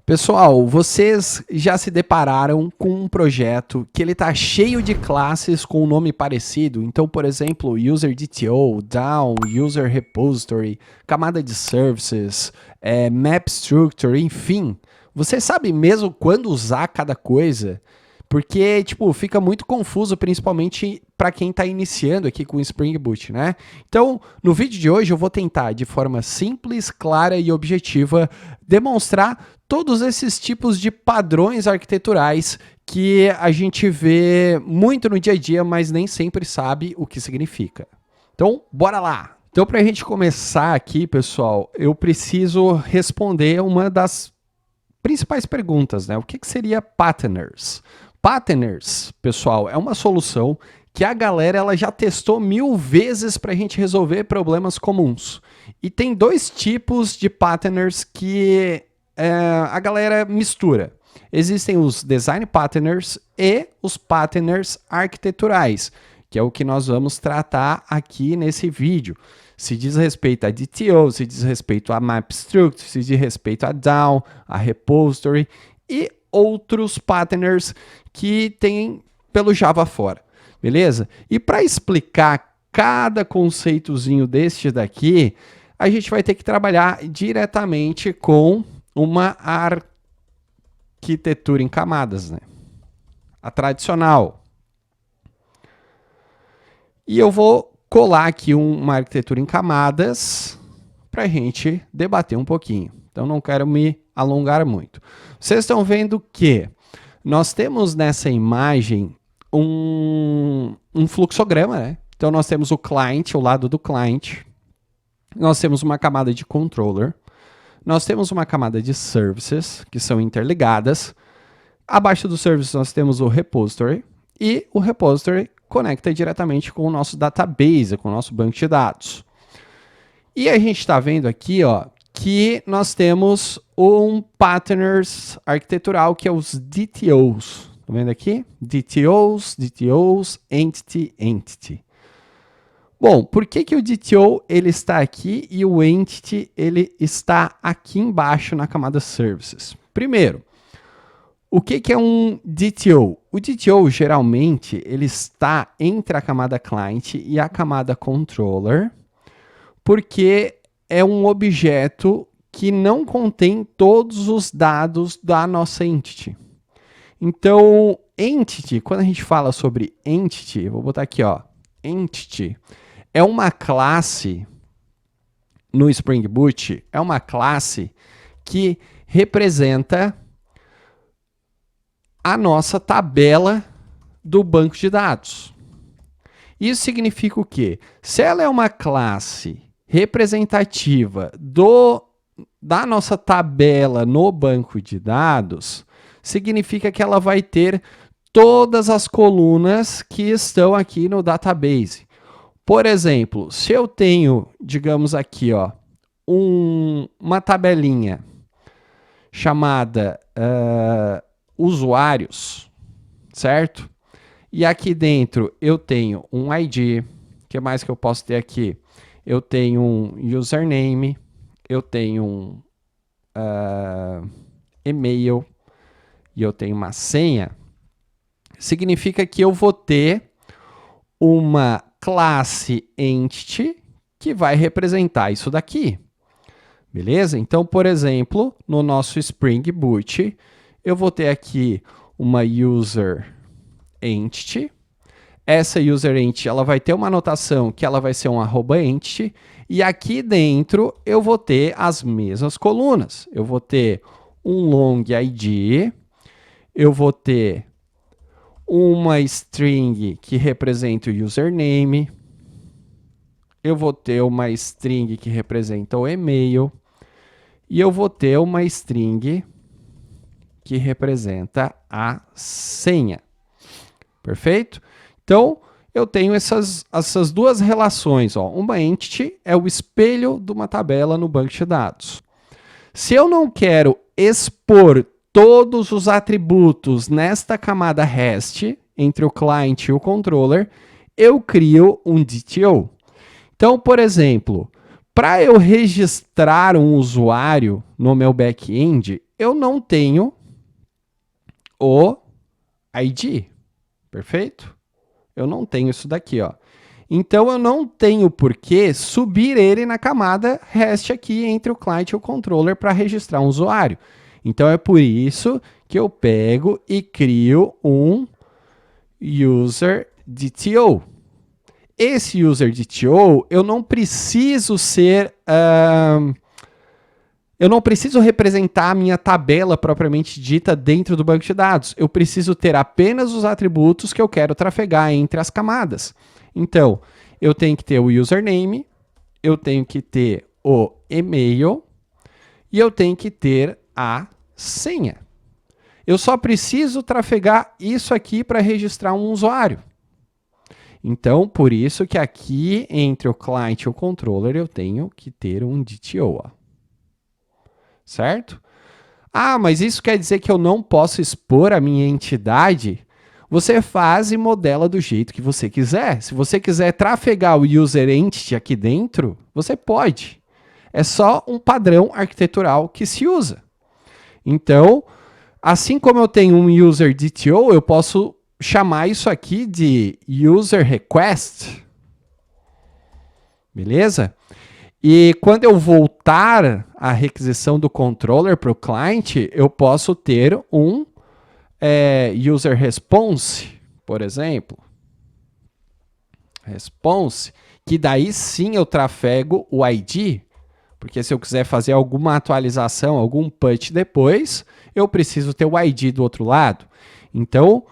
Pessoal, vocês já se depararam com um projeto que ele está cheio de classes com um nome parecido? Então, por exemplo, User DTO, DAO, User Repository, camada de services, Map Structure, enfim. Você sabe mesmo quando usar cada coisa? Porque, tipo, fica muito confuso, principalmente para quem está iniciando aqui com o Spring Boot, né? Então, no vídeo de hoje eu vou tentar, de forma simples, clara e objetiva, demonstrar todos esses tipos de padrões arquiteturais que a gente vê muito no dia a dia, mas nem sempre sabe o que significa. Então, bora lá! Então, para a gente começar aqui, pessoal, eu preciso responder uma das principais perguntas, né? O que seria patterners? Patterners, pessoal, é uma solução que a galera ela já testou 1000 vezes para a gente resolver problemas comuns. E tem dois tipos de patterners que a galera mistura. Existem os design patterners e os patterners arquiteturais, que é o que nós vamos tratar aqui nesse vídeo. Se diz respeito a DTO, se diz respeito a Map Structure, se diz respeito a DAO, a Repository e outros patterners que tem pelo Java fora, beleza? E para explicar cada conceitozinho deste daqui, a gente vai ter que trabalhar diretamente com uma arquitetura em camadas, né? A tradicional. E eu vou colar aqui uma arquitetura em camadas para a gente debater um pouquinho. Então não quero me alongar muito. Vocês estão vendo que nós temos nessa imagem um fluxograma, né? Então nós temos o client, o lado do client. Nós temos uma camada de controller. Nós temos uma camada de services, que são interligadas. Abaixo do service nós temos o repository. E o repository conecta diretamente com o nosso database, com o nosso banco de dados. E a gente está vendo aqui, ó, que nós temos um patterners arquitetural, que é os DTOs. Estão vendo aqui? DTOs, Entity, Entity. Bom, por que o DTO ele está aqui e o Entity ele está aqui embaixo na camada Services? Primeiro, o que é um DTO? O DTO, geralmente, ele está entre a camada Client e a camada Controller, porque é um objeto que não contém todos os dados da nossa Entity. Então, Entity, quando a gente fala sobre Entity, vou botar aqui, ó, Entity, é uma classe no Spring Boot, é uma classe que representa a nossa tabela do banco de dados. Isso significa o quê? Se ela é uma classe representativa da nossa tabela no banco de dados, significa que ela vai ter todas as colunas que estão aqui no database. Por exemplo, se eu tenho, digamos aqui, ó, uma tabelinha chamada usuários, certo? E aqui dentro eu tenho um ID. O que mais que eu posso ter aqui? Eu tenho um username, eu tenho um e-mail e eu tenho uma senha. Significa que eu vou ter uma classe entity que vai representar isso daqui. Beleza? Então, por exemplo, no nosso Spring Boot, eu vou ter aqui uma user entity. Essa user entity ela vai ter uma anotação que ela vai ser um @entity. E aqui dentro eu vou ter as mesmas colunas. Eu vou ter um long ID. Eu vou ter uma string que representa o username. Eu vou ter uma string que representa o e-mail. E eu vou ter uma string que representa a senha. Perfeito? Então, eu tenho essas duas relações. Ó. Uma entity é o espelho de uma tabela no banco de dados. Se eu não quero expor todos os atributos nesta camada REST, entre o client e o controller, eu crio um DTO. Então, por exemplo, para eu registrar um usuário no meu back-end, eu não tenho o ID, perfeito? Eu não tenho isso daqui, ó. Então, eu não tenho por que subir ele na camada REST aqui entre o client e o controller para registrar um usuário. Então, é por isso que eu pego e crio um user DTO. Esse user DTO, eu não preciso eu não preciso representar a minha tabela propriamente dita dentro do banco de dados. Eu preciso ter apenas os atributos que eu quero trafegar entre as camadas. Então, eu tenho que ter o username, eu tenho que ter o e-mail e eu tenho que ter a senha. Eu só preciso trafegar isso aqui para registrar um usuário. Então, por isso que aqui entre o client e o controller eu tenho que ter um DTO. Ó. Certo? Ah, mas isso quer dizer que eu não posso expor a minha entidade? Você faz e modela do jeito que você quiser. Se você quiser trafegar o user entity aqui dentro, você pode. É só um padrão arquitetural que se usa. Então, assim como eu tenho um user DTO, eu posso chamar isso aqui de user request. Beleza? E quando eu voltar a requisição do controller para o client, eu posso ter um user response, por exemplo. Response, que daí sim eu trafego o ID, porque se eu quiser fazer alguma atualização, algum patch depois, eu preciso ter o ID do outro lado. Então,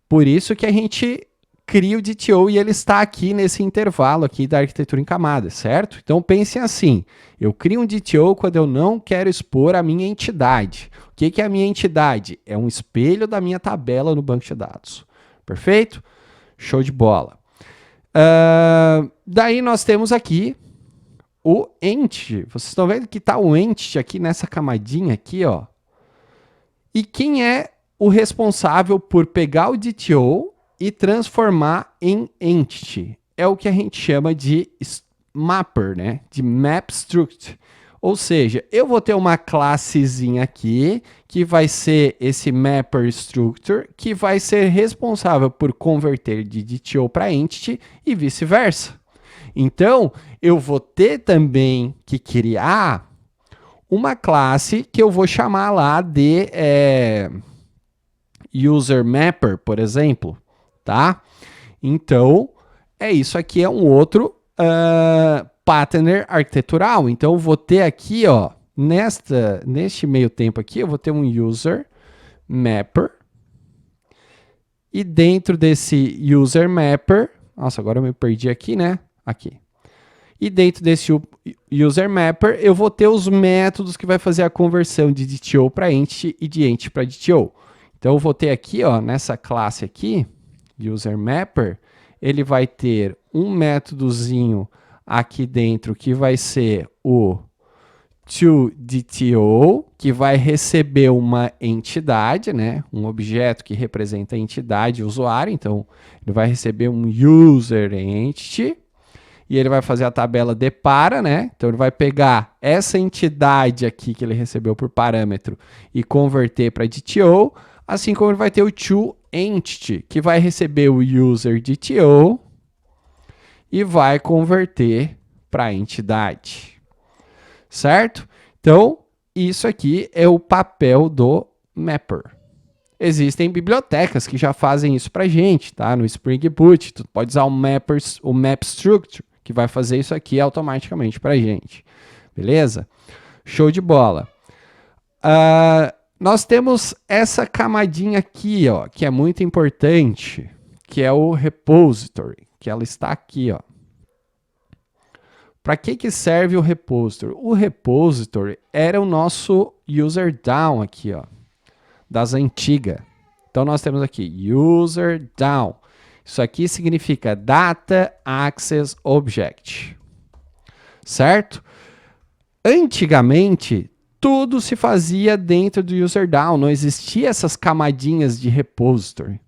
por isso que a gente cria o DTO e ele está aqui nesse intervalo aqui da arquitetura em camadas, certo? Então pensem assim, eu crio um DTO quando eu não quero expor a minha entidade. O que é a minha entidade? É um espelho da minha tabela no banco de dados. Perfeito? Show de bola. Daí nós temos aqui o entity. Vocês estão vendo que está o entity aqui nessa camadinha aqui, ó. E quem é o responsável por pegar o DTO e transformar em entity? É o que a gente chama de mapper, né? De map struct. Ou seja, eu vou ter uma classezinha aqui que vai ser esse mapper structure, que vai ser responsável por converter de DTO para entity e vice-versa. Então, eu vou ter também que criar uma classe que eu vou chamar lá de user mapper, por exemplo, tá? Então, isso aqui é um outro pattern arquitetural. Então, eu vou ter aqui, ó, neste meio tempo aqui, eu vou ter um user mapper. E dentro desse user mapper, nossa, agora eu me perdi aqui, né? Aqui. E dentro desse user mapper, eu vou ter os métodos que vai fazer a conversão de DTO para entity e de entity para DTO. Então, eu vou ter aqui, ó, nessa classe aqui, user mapper, ele vai ter um métodozinho aqui dentro que vai ser o toDTO, que vai receber uma entidade, né? Um objeto que representa a entidade usuário. Então, ele vai receber um user entity e ele vai fazer a tabela depara, né? Então, ele vai pegar essa entidade aqui que ele recebeu por parâmetro e converter para DTO, assim como ele vai ter o toEntity, que vai receber o user DTO e vai converter para a entidade. Certo? Então, isso aqui é o papel do mapper. Existem bibliotecas que já fazem isso para gente, tá? No Spring Boot, tu pode usar o map structure, que vai fazer isso aqui automaticamente para gente. Beleza? Show de bola. Nós temos essa camadinha aqui, ó, que é muito importante, que é o repository, que ela está aqui, ó. Para que serve o repository? O repository era o nosso user down aqui, ó, das antigas. Então, nós temos aqui user down. Isso aqui significa Data Access Object. Certo? Antigamente, tudo se fazia dentro do user down. Não existia essas camadinhas de repository.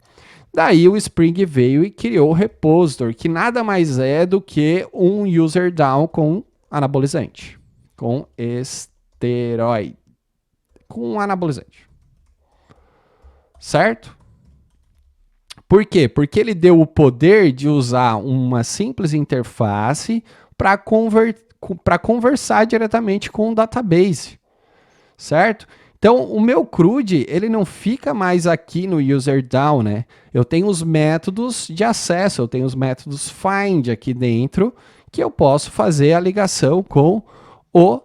Daí o Spring veio e criou o repository, que nada mais é do que um user down com anabolizante, com esteroide, com um anabolizante. Certo? Por quê? Porque ele deu o poder de usar uma simples interface para conversar diretamente com o database, certo? Então, o meu CRUD, ele não fica mais aqui no UserDAO, né? Eu tenho os métodos de acesso, eu tenho os métodos find aqui dentro, que eu posso fazer a ligação com o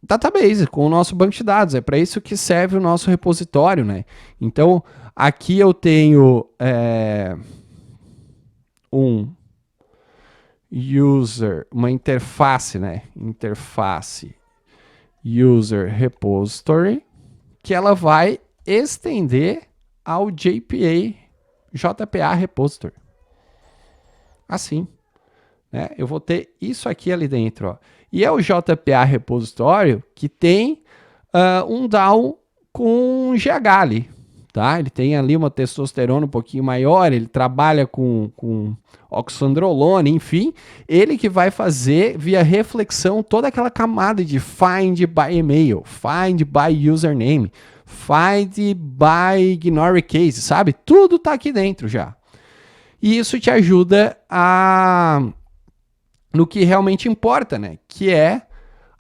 database, com o nosso banco de dados. É para isso que serve o nosso repositório, né? Então, aqui eu tenho uma interface, né? Interface user repository, que ela vai estender ao JPA repository. Assim, né? Eu vou ter isso aqui ali dentro, ó. E é o JPA repositório que tem um DAO com GH ali, tá? Ele tem ali uma testosterona um pouquinho maior, ele trabalha com oxandrolona, enfim, ele que vai fazer via reflexão toda aquela camada de find by email, find by username, find by ignore case, sabe? Tudo tá aqui dentro já. E isso te ajuda no que realmente importa, né? Que é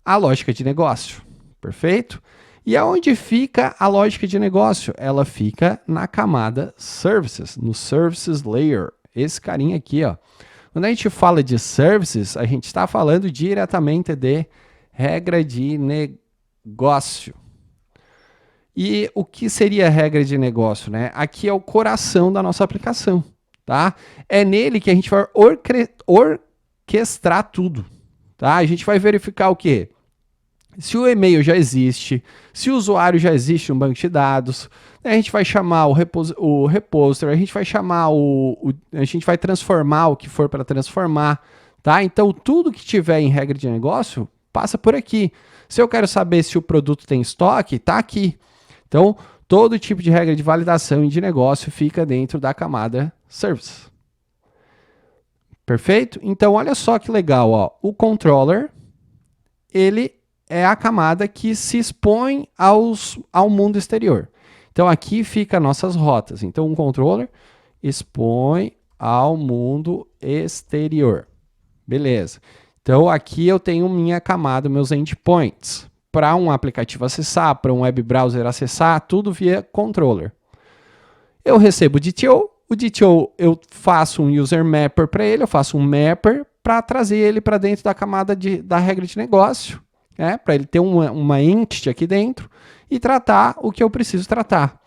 a lógica de negócio, perfeito? E aonde fica a lógica de negócio? Ela fica na camada services, no services layer. Esse carinha aqui, ó. Quando a gente fala de services, a gente está falando diretamente de regra de negócio. E o que seria regra de negócio, né? Aqui é o coração da nossa aplicação, tá? É nele que a gente vai orquestrar tudo, tá? A gente vai verificar o quê? Se o e-mail já existe, se o usuário já existe no banco de dados, a gente vai chamar o repository, a gente vai chamar a gente vai transformar o que for para transformar, tá? Então tudo que tiver em regra de negócio passa por aqui. Se eu quero saber se o produto tem estoque, tá aqui. Então todo tipo de regra de validação e de negócio fica dentro da camada service. Perfeito? Então olha só que legal, ó. O controller, ele é a camada que se expõe ao mundo exterior. Então aqui fica nossas rotas. Então um controller expõe ao mundo exterior. Beleza. Então aqui eu tenho minha camada, meus endpoints. Para um aplicativo acessar, para um web browser acessar, tudo via controller. Eu recebo o DTO. O DTO eu faço um user mapper para ele, eu faço um mapper para trazer ele para dentro da camada da regra de negócio. Para ele ter uma entity aqui dentro e tratar o que eu preciso tratar.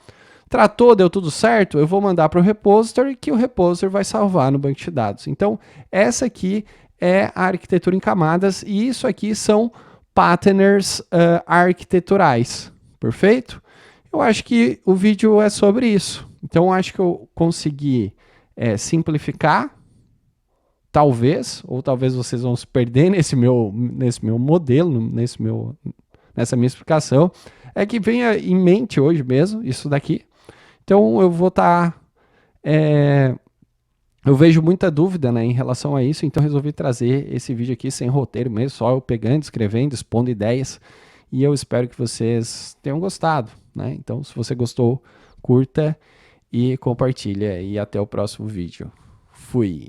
Tratou, deu tudo certo, eu vou mandar para o repository, que o repository vai salvar no banco de dados. Então, essa aqui é a arquitetura em camadas e isso aqui são patterns arquiteturais. Perfeito? Eu acho que o vídeo é sobre isso. Então, acho que eu consegui simplificar. Talvez, ou talvez vocês vão se perder nesse meu modelo, nessa minha explicação, é que venha em mente hoje mesmo isso daqui. Então eu vou estar... eu vejo muita dúvida, né, em relação a isso, então resolvi trazer esse vídeo aqui sem roteiro mesmo, só eu pegando, escrevendo, expondo ideias, e eu espero que vocês tenham gostado, né? Então se você gostou, curta e compartilha, e até o próximo vídeo. Fui!